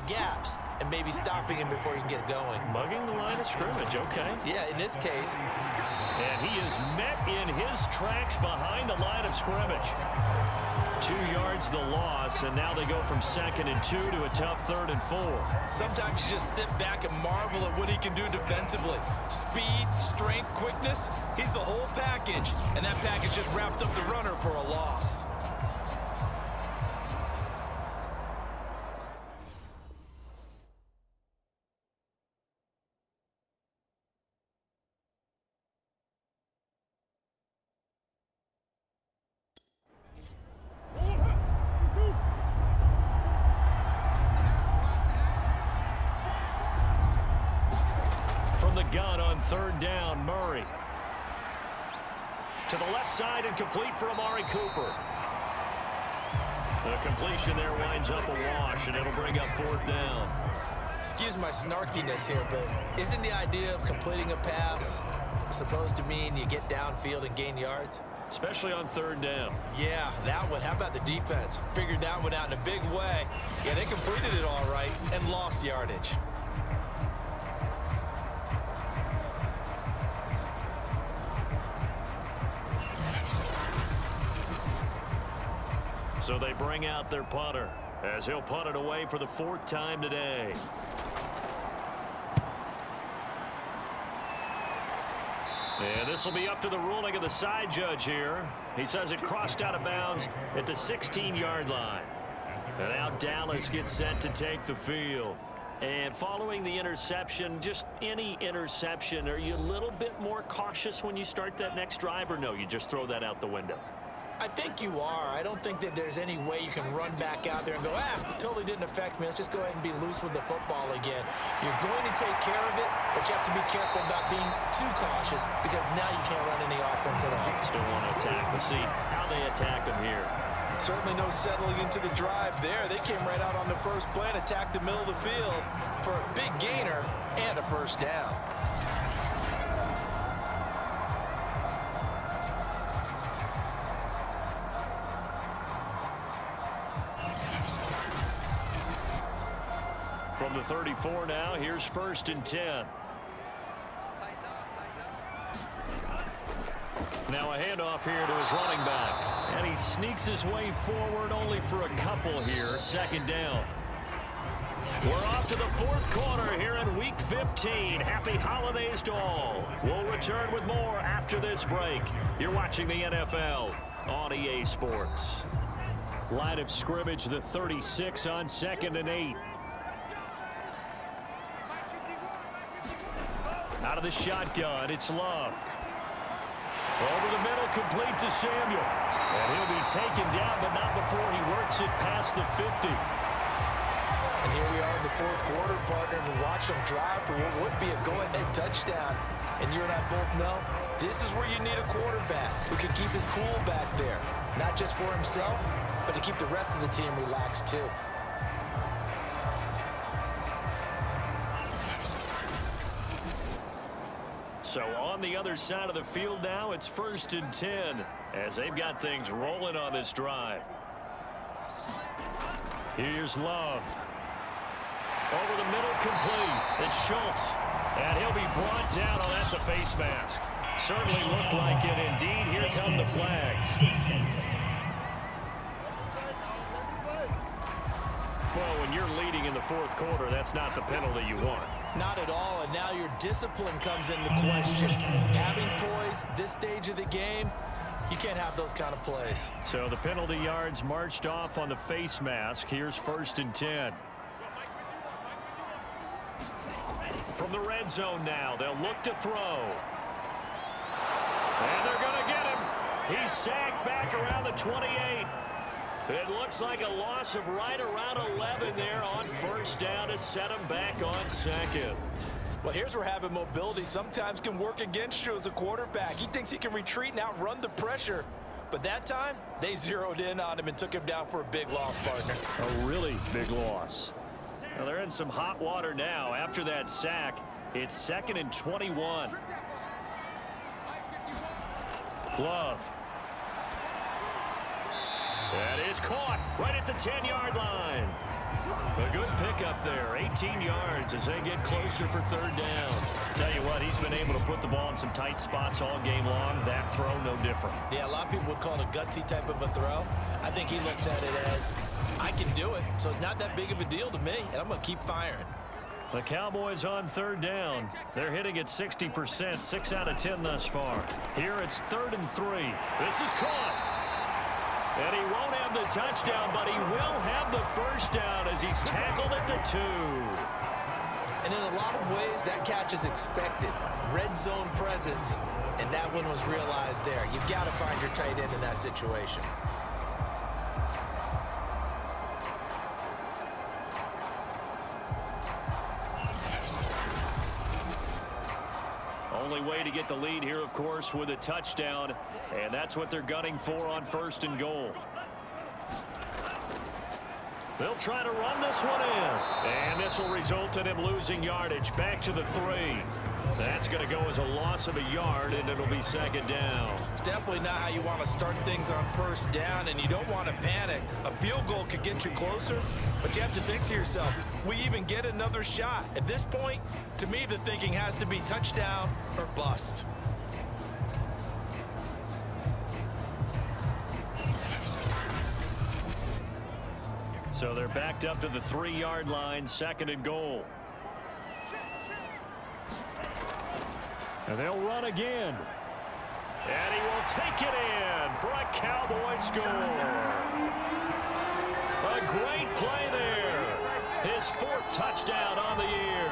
gaps and maybe stopping him before he can get going. Mugging the line of scrimmage, okay. Yeah, in this case. And he is met in his tracks behind the line of scrimmage. 2 yards the loss, and now they go from 2nd and 2 to a tough 3rd and 4. Sometimes you just sit back and marvel at what he can do defensively. Speed, strength, quickness, he's the whole package. And that package just wrapped up the runner for a loss. Gun on 3rd down, Murray. To the left side and complete for Amari Cooper. The completion there winds up a wash, and it'll bring up 4th down. Excuse my snarkiness here, but isn't the idea of completing a pass supposed to mean you get downfield and gain yards? Especially on 3rd down. Yeah, that one. How about the defense? Figured that one out in a big way. Yeah, they completed it all right and lost yardage. So they bring out their punter as he'll punt it away for the 4th time today. And this will be up to the ruling of the side judge here. He says it crossed out of bounds at the 16-yard line. And now Dallas gets set to take the field. And following the interception, just any interception, are you a little bit more cautious when you start that next drive, or no, you just throw that out the window? I think you are. I don't think that there's any way you can run back out there and go, totally didn't affect me. Let's just go ahead and be loose with the football again. You're going to take care of it, but you have to be careful about being too cautious because now you can't run any offense at all. Still want to attack. We'll see how they attack them here. Certainly no settling into the drive there. They came right out on the first play and attacked the middle of the field for a big gainer and a 1st down. From the 34 now, here's 1st and 10. Now a handoff here to his running back. And he sneaks his way forward only for a couple here. 2nd down. We're off to the 4th quarter here in Week 15. Happy holidays to all. We'll return with more after this break. You're watching the NFL on EA Sports. Line of scrimmage, the 36 on 2nd and 8. Out of the shotgun, it's Love. Over the middle, complete to Samuel. And he'll be taken down, but not before he works it past the 50. And here we are in the 4th quarter, partner, and watch them drive for what would be a go-ahead touchdown. And you and I both know this is where you need a quarterback who can keep his cool back there. Not just for himself, but to keep the rest of the team relaxed too. So on the other side of the field now, it's 1st and 10 as they've got things rolling on this drive. Here's Love. Over the middle, complete. It's Schultz. And he'll be brought down. Oh, that's a face mask. Certainly looked like it. Indeed, here come the flags. Well, when you're leading in the 4th quarter, that's not the penalty you want. Not at all, and now your discipline comes into question. Having poise this stage of the game, you can't have those kind of plays. So the penalty yards marched off on the face mask. Here's 1st and 10. From the red zone now, they'll look to throw. And they're going to get him. He's sacked back around the 28. It looks like a loss of right around 11 there on 1st down to set him back on 2nd. Well, here's where having mobility sometimes can work against you as a quarterback. He thinks he can retreat and outrun the pressure. But that time, they zeroed in on him and took him down for a big loss, partner. A really big loss. Well, they're in some hot water now. After that sack, it's 2nd and 21. Love. That is caught right at the 10-yard line. A good pickup there, 18 yards as they get closer for third down. Tell you what, he's been able to put the ball in some tight spots all game long. That throw, no different. Yeah, a lot of people would call it a gutsy type of a throw. I think he looks at it as, I can do it, so it's not that big of a deal to me, and I'm going to keep firing. The Cowboys on third down. They're hitting at 60%, 6 out of 10 thus far. Here it's 3rd and 3. This is caught. And he won't have the touchdown, but he will have the first down as he's tackled at the 2. And in a lot of ways, that catch is expected. Red zone presence, and that one was realized there. You've got to find your tight end in that situation. Only way to get the lead here, of course, with a touchdown, and that's what they're gunning for on 1st and goal. They'll try to run this one in, and this will result in him losing yardage back to the 3. That's going to go as a loss of a yard, and it'll be 2nd down. Definitely not how you want to start things on 1st down, and you don't want to panic. A field goal could get you closer, but you have to think to yourself, we even get another shot. At this point, to me, the thinking has to be touchdown or bust. So they're backed up to the 3-yard line, 2nd and goal. And they'll run again. And he will take it in for a Cowboy score. A great play there. His 4th touchdown on the year.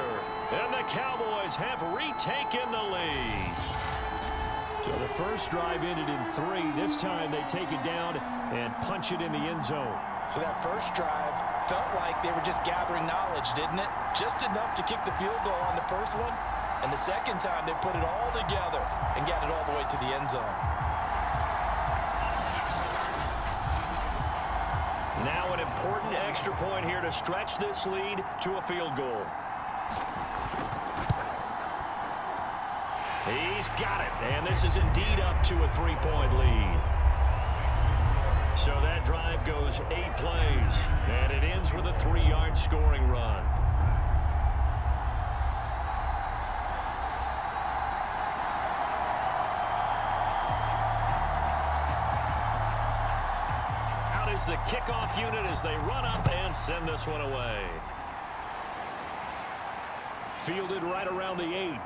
And the Cowboys have retaken the lead. So the first drive ended in 3. This time they take it down and punch it in the end zone. So that first drive felt like they were just gathering knowledge, didn't it? Just enough to kick the field goal on the first one. And the second time, they put it all together and got it all the way to the end zone. Now an important extra point here to stretch this lead to a field goal. He's got it, and this is indeed up to a 3-point lead. So that drive goes 8 plays, and it ends with a 3-yard scoring run. Is the kickoff unit as they run up and send this one away. Fielded right around the 8. Now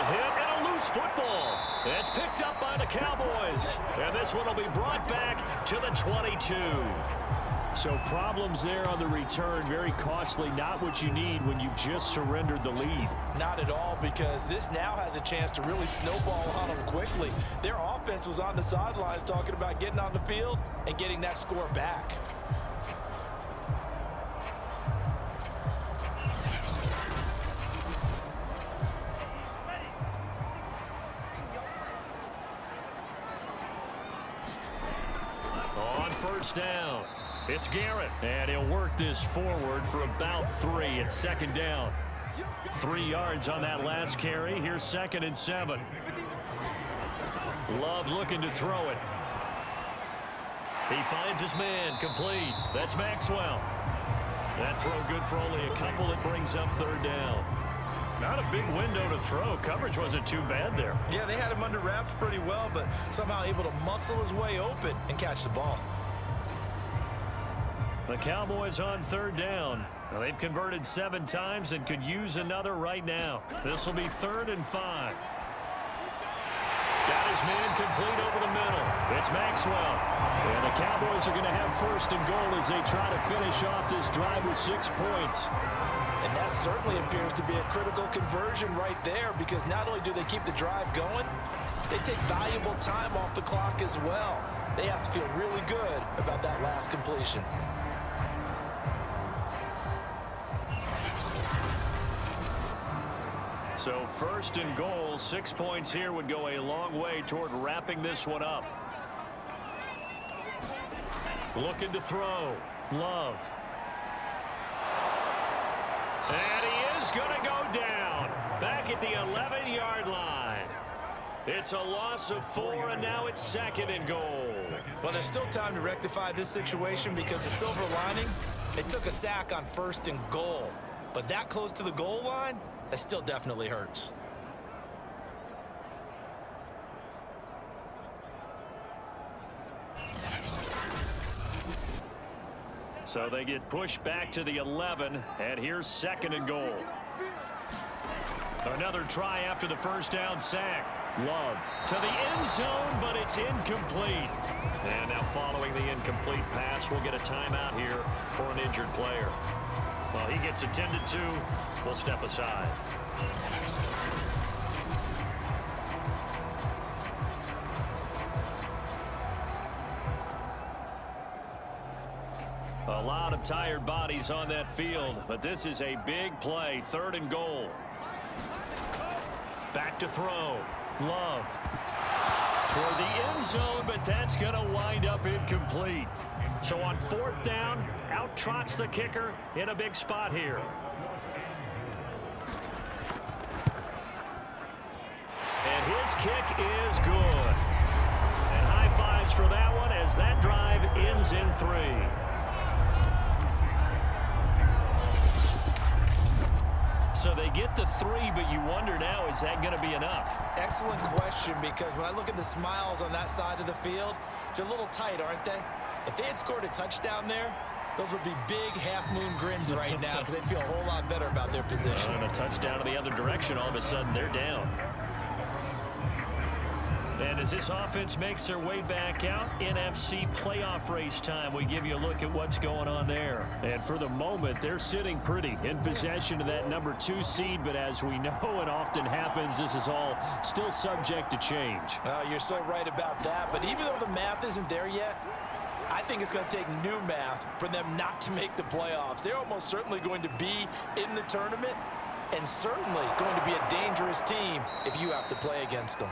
a hit and a loose football. It's picked up by the Cowboys. And this one will be brought back to the 22. So problems there on the return. Very costly. Not what you need when you've just surrendered the lead. Not at all, because this now has a chance to really snowball on them quickly. Their offense was on the sidelines talking about getting on the field and getting that score back. On 1st down. It's Garrett, and he'll work this forward for about 3 at 2nd down. 3 yards on that last carry. Here's 2nd and 7. Love looking to throw it. He finds his man, complete. That's Maxwell. That throw good for only a couple. It brings up 3rd down. Not a big window to throw. Coverage wasn't too bad there. Yeah, they had him under wraps pretty well, but somehow able to muscle his way open and catch the ball. The Cowboys on 3rd down. Now, they've converted 7 times and could use another right now. This will be 3rd and 5. Got his man complete over the middle. It's Maxwell. And the Cowboys are going to have 1st and goal as they try to finish off this drive with 6 points. And that certainly appears to be a critical conversion right there, because not only do they keep the drive going, they take valuable time off the clock as well. They have to feel really good about that last completion. So 1st and goal, 6 points here would go a long way toward wrapping this one up. Looking to throw. Love. And he is going to go down. Back at the 11-yard line. It's a loss of 4, and now it's 2nd and goal. Well, there's still time to rectify this situation because the silver lining, it took a sack on 1st and goal. But that close to the goal line, that still definitely hurts. So they get pushed back to the 11, and here's 2nd and goal. Another try after the first down sack. Love to the end zone, but it's incomplete. And now following the incomplete pass, we'll get a timeout here for an injured player. Well, he gets attended to. We'll step aside. A lot of tired bodies on that field, but this is a big play. 3rd and goal. Back to throw. Love toward the end zone, but that's going to wind up incomplete. So on 4th down, out trots the kicker in a big spot here. And his kick is good. And high fives for that one as that drive ends in 3. So they get the 3, but you wonder now, is that going to be enough? Excellent question, because when I look at the smiles on that side of the field, they're a little tight, aren't they? If they had scored a touchdown there, those would be big half-moon grins right now because they'd feel a whole lot better about their position. And a touchdown in the other direction, all of a sudden they're down. And as this offense makes their way back out, NFC playoff race time, we give you a look at what's going on there. And for the moment, they're sitting pretty in possession of that number 2 seed, but as we know it often happens, this is all still subject to change. You're so right about that, but even though the math isn't there yet, I think it's going to take new math for them not to make the playoffs. They're almost certainly going to be in the tournament and certainly going to be a dangerous team if you have to play against them.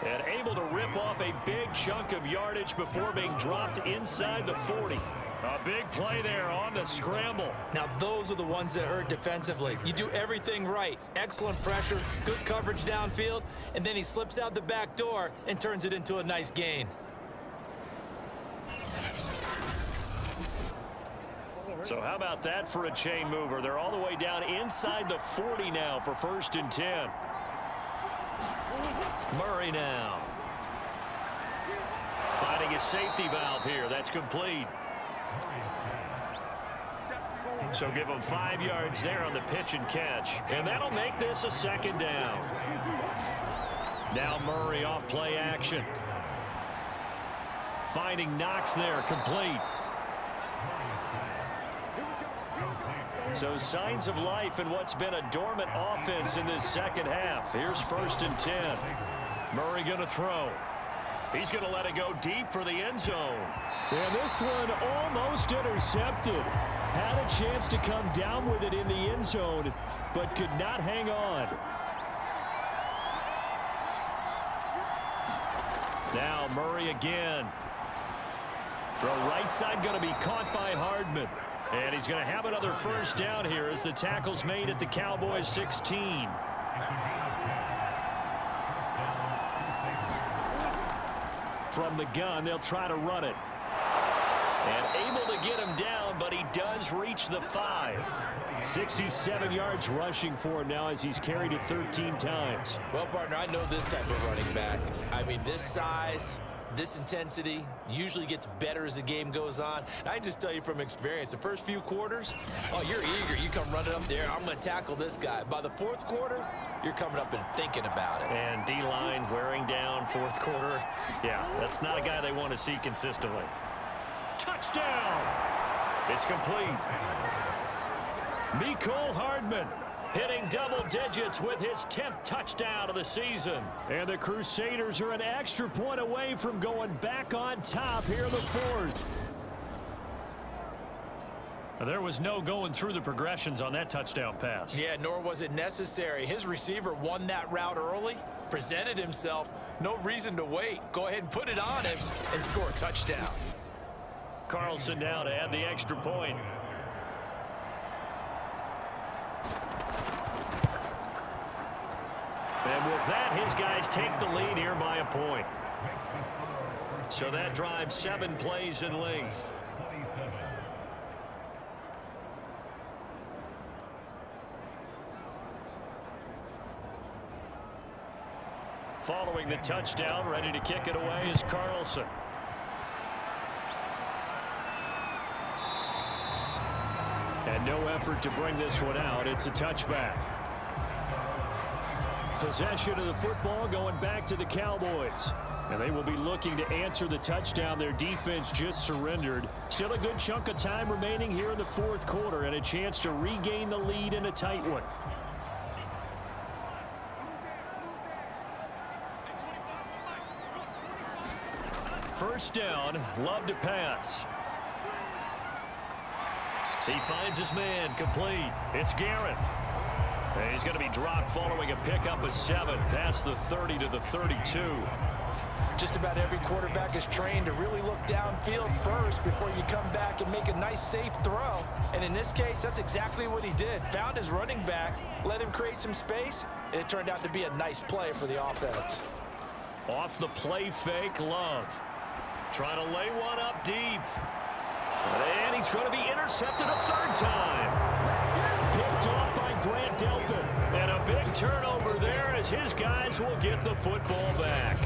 And able to rip off a big chunk of yardage before being dropped inside the 40. A big play there on the scramble. Now, those are the ones that hurt defensively. You do everything right. Excellent pressure, good coverage downfield, and then he slips out the back door and turns it into a nice gain. So how about that for a chain mover? They're all the way down inside the 40 now for 1st and 10. Murray now. Finding his safety valve here. That's complete. So give him 5 yards there on the pitch and catch. And that'll make this a 2nd down. Now Murray off play action. Finding Knox there. Complete. So signs of life in what's been a dormant offense in this 2nd half. Here's 1st and 10. Murray going to throw. He's going to let it go deep for the end zone. And this one almost intercepted. Had a chance to come down with it in the end zone, but could not hang on. Now Murray again. Throw right side going to be caught by Hardman. And he's going to have another 1st down here as the tackle's made at the Cowboys 16. From the gun, they'll try to run it. And able to get him down, but he does reach the 5. 67 yards rushing for him now as he's carried it 13 times. Well, partner, I know this type of running back. I mean, this size, this intensity usually gets better as the game goes on. And I just tell you from experience, the first few quarters, oh, you're eager. You come running up there, I'm going to tackle this guy. By the 4th quarter, you're coming up and thinking about it. And D-line wearing down 4th quarter. Yeah, that's not a guy they want to see consistently. Touchdown! It's complete. Mecole Hardman hitting double digits with his 10th touchdown of the season. And the Crusaders are an extra point away from going back on top here in the 4th. There was no going through the progressions on that touchdown pass. Yeah, nor was it necessary. His receiver won that route early, presented himself, no reason to wait. Go ahead and put it on him and score a touchdown. Carlson now to add the extra point. And with that, his guys take the lead here by a point. So that drive 7 plays in length. Following the touchdown, ready to kick it away is Carlson. And no effort to bring this one out. It's a touchback. Possession of the football going back to the Cowboys. And they will be looking to answer the touchdown their defense just surrendered. Still a good chunk of time remaining here in the fourth quarter and a chance to regain the lead in a tight one. First down, Love to pass. He finds his man, complete. It's Garrett. And he's going to be dropped following a pickup of 7 past the 30 to the 32. Just about every quarterback is trained to really look downfield first before you come back and make a nice, safe throw. And in this case, that's exactly what he did. Found his running back, let him create some space, and it turned out to be a nice play for the offense. Off the play fake, Love. Trying to lay one up deep. And he's going to be intercepted a third time. Picked off by Grant Delpit. And a big turnover there as his guys will get the football back.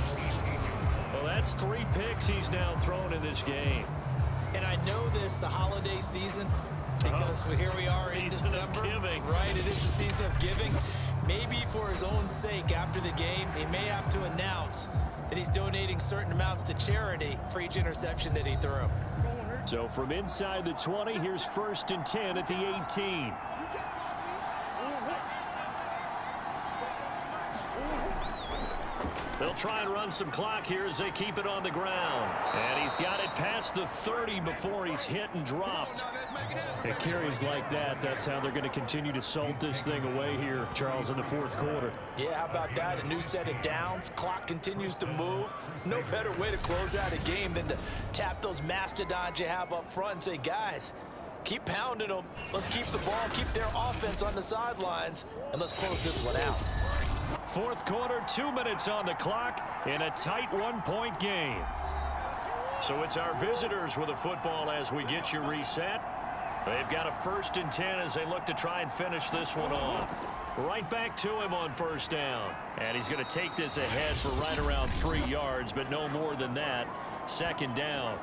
Well, that's 3 picks he's now thrown in this game. And I know this, the holiday season, because here we are in December. Right, it is the season of giving. Maybe for his own sake after the game, he may have to announce that he's donating certain amounts to charity for each interception that he threw. So from inside the 20, here's 1st and 10 at the 18. They'll try and run some clock here as they keep it on the ground. And he's got it past the 30 before he's hit and dropped. It carries like that. That's how they're going to continue to salt this thing away here, Charles, in the fourth quarter. Yeah, how about that? A new set of downs. Clock continues to move. No better way to close out a game than to tap those mastodons you have up front and say, guys, keep pounding them. Let's keep the ball, keep their offense on the sidelines, and let's close this one out. Fourth quarter, 2 minutes on the clock in a tight 1-point game. So it's our visitors with the football as we get you reset. They've got a 1st and 10 as they look to try and finish this one off. Right back to him on 1st down. And he's going to take this ahead for right around 3 yards, but no more than that. 2nd down.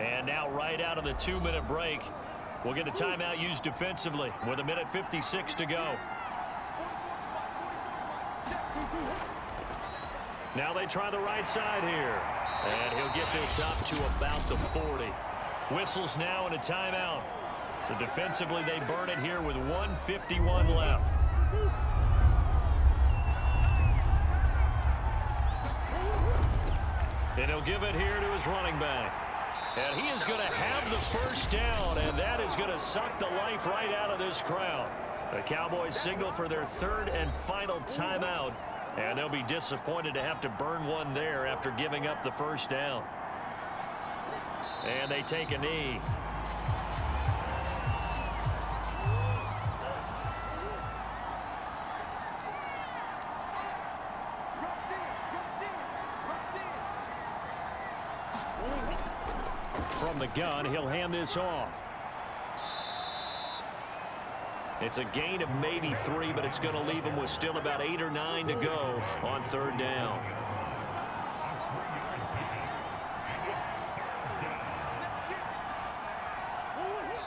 And now right out of the 2-minute break, we'll get a timeout used defensively with 1:56 to go. Now they try the right side here. And he'll get this up to about the 40. Whistles now and a timeout. So defensively they burn it here with 1:51 left. And he'll give it here to his running back. And he is going to have the 1st down, and that is going to suck the life right out of this crowd. The Cowboys signal for their 3rd and final timeout. And they'll be disappointed to have to burn one there after giving up the 1st down. And they take a knee. From the gun, he'll hand this off. It's a gain of maybe 3, but it's going to leave him with still about 8 or 9 to go on 3rd down.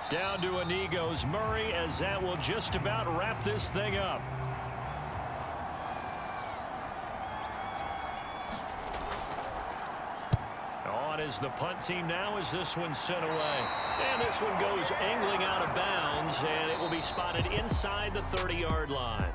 Down to a knee goes Murray as that will just about wrap this thing up. On is the punt team now as this one's sent away. And this one goes angling out of bounds, and it will be spotted inside the 30-yard line.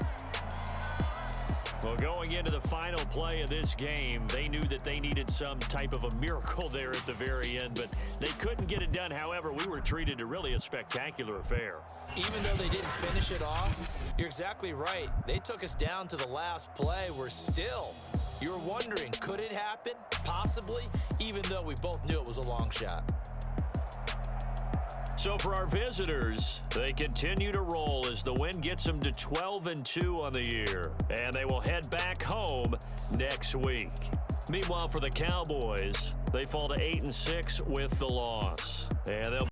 Well, going into the final play of this game, they knew that they needed some type of a miracle there at the very end, but they couldn't get it done. However, we were treated to really a spectacular affair. Even though they didn't finish it off, you're exactly right. They took us down to the last play. We're still, you're wondering, could it happen? Possibly, even though we both knew it was a long shot. So for our visitors, they continue to roll as the win gets them to 12-2 on the year. And they will head back home next week. Meanwhile, for the Cowboys, they fall to 8-6 with the loss. And they'll